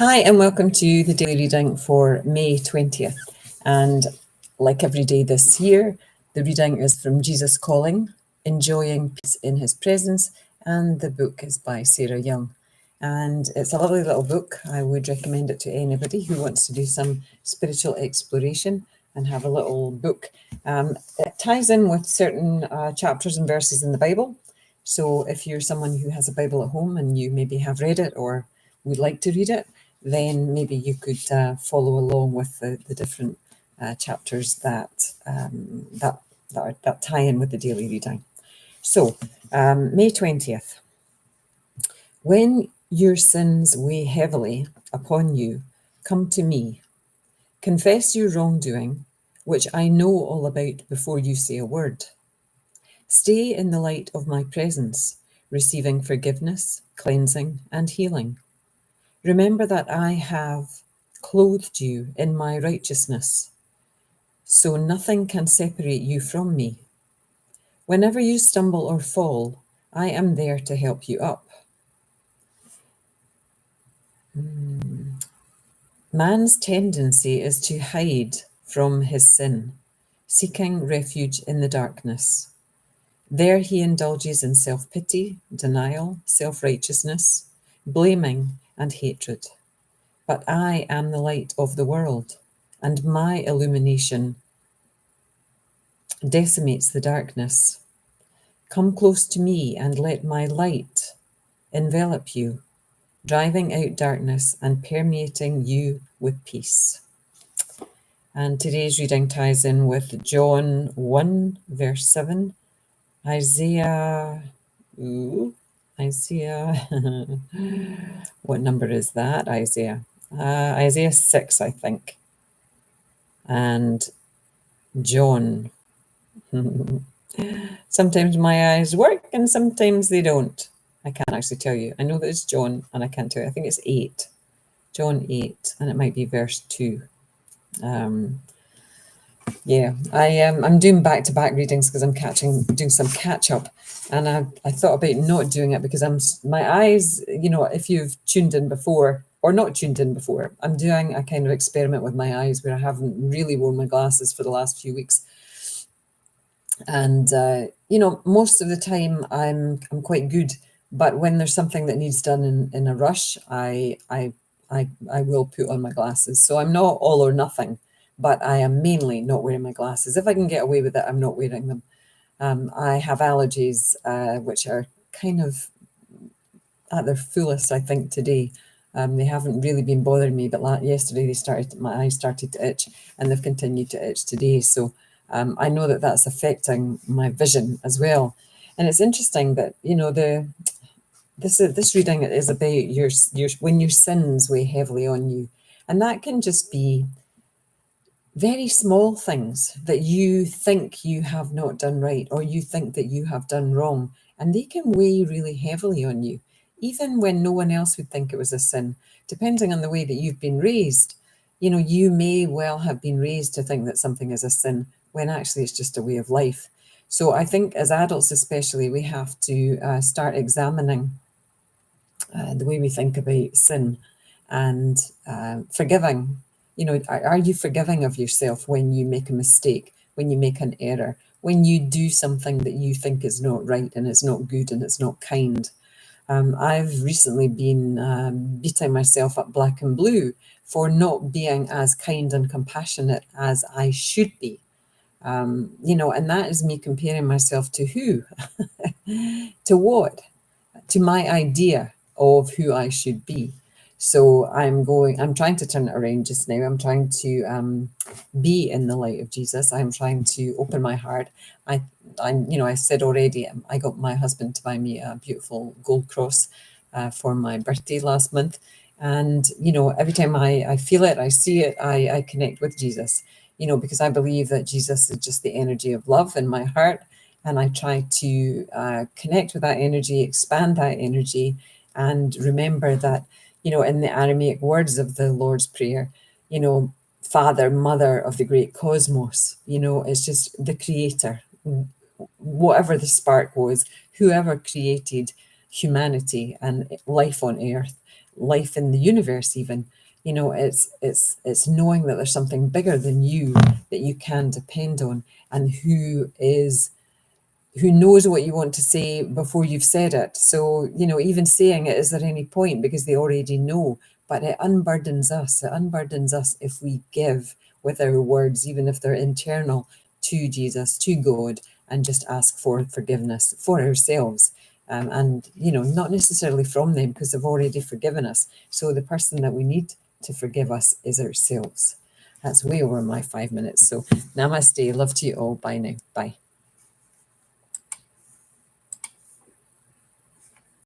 Hi, and welcome to the daily reading for May 20th. And like every day this year, the reading is from Jesus Calling, Enjoying Peace in His Presence, and the book is by Sarah Young. And it's a lovely little book. I would recommend it to anybody who wants to do some spiritual exploration and have a little book. It ties in with certain chapters and verses in the Bible. So if you're someone who has a Bible at home and you maybe have read it or would like to read it, then maybe you could follow along with the different chapters that tie in with the daily reading. So, May 20th. When your sins weigh heavily upon you, come to me. Confess your wrongdoing, which I know all about before you say a word. Stay in the light of my presence, receiving forgiveness, cleansing, and healing. Remember that I have clothed you in my righteousness, so nothing can separate you from me. Whenever you stumble or fall, I am there to help you up. Man's tendency is to hide from his sin, seeking refuge in the darkness. There he indulges in self-pity, denial, self-righteousness, blaming, and hatred. But I am the light of the world, and my illumination decimates the darkness. Come close to me and let my light envelop you, driving out darkness and permeating you with peace. And today's reading ties in with John 1, verse 7, Isaiah, what number is that, Isaiah? Isaiah 6, I think. And John. Sometimes my eyes work and sometimes they don't. I can't actually tell you. I know that it's John and I can't tell you. I think it's 8. John 8, and it might be verse 2. I'm doing back-to-back readings because I'm doing some catch-up, and I thought about not doing it because my eyes, if you've tuned in before or not tuned in before, I'm doing a kind of experiment with my eyes where I haven't really worn my glasses for the last few weeks. And most of the time I'm quite good, but when there's something that needs done in a rush, I will put on my glasses. So I'm not all or nothing, but I am mainly not wearing my glasses. If I can get away with it, I'm not wearing them. I have allergies, which are kind of at their fullest, I think, today. They haven't really been bothering me, but yesterday my eyes started to itch, and they've continued to itch today. So I know that that's affecting my vision as well. And it's interesting that, this reading is about your when your sins weigh heavily on you. And that can just be very small things that you think you have not done right, or you think that you have done wrong. And they can weigh really heavily on you, even when no one else would think it was a sin, depending on the way that you've been raised. You may well have been raised to think that something is a sin, when actually it's just a way of life. So I think as adults especially, we have to start examining the way we think about sin and forgiving. Are you forgiving of yourself when you make a mistake, when you make an error, when you do something that you think is not right and it's not good and it's not kind? I've recently been beating myself up black and blue for not being as kind and compassionate as I should be. And that is me comparing myself to who? To what? To my idea of who I should be. So I'm trying to turn it around just now. I'm trying to be in the light of Jesus. I'm trying to open my heart. I said already, I got my husband to buy me a beautiful gold cross for my birthday last month. And, every time I feel it, I see it, I connect with Jesus, because I believe that Jesus is just the energy of love in my heart. And I try to connect with that energy, expand that energy, and remember that, in the Aramaic words of the Lord's Prayer, Father, Mother of the great cosmos, it's just the creator, whatever the spark was, whoever created humanity and life on earth. life in the universe even. You know, it's knowing that there's something bigger than you that you can depend on, and who knows what you want to say before you've said it. So, you know, even saying it, is there any point? Because they already know. But it unburdens us. It unburdens us if we give with our words, even if they're internal, to Jesus, to God, and just ask for forgiveness for ourselves. And, you know, not necessarily from them because they've already forgiven us. So the person that we need to forgive us is ourselves. That's way over my 5 minutes. So namaste. Love to you all. Bye now. Bye.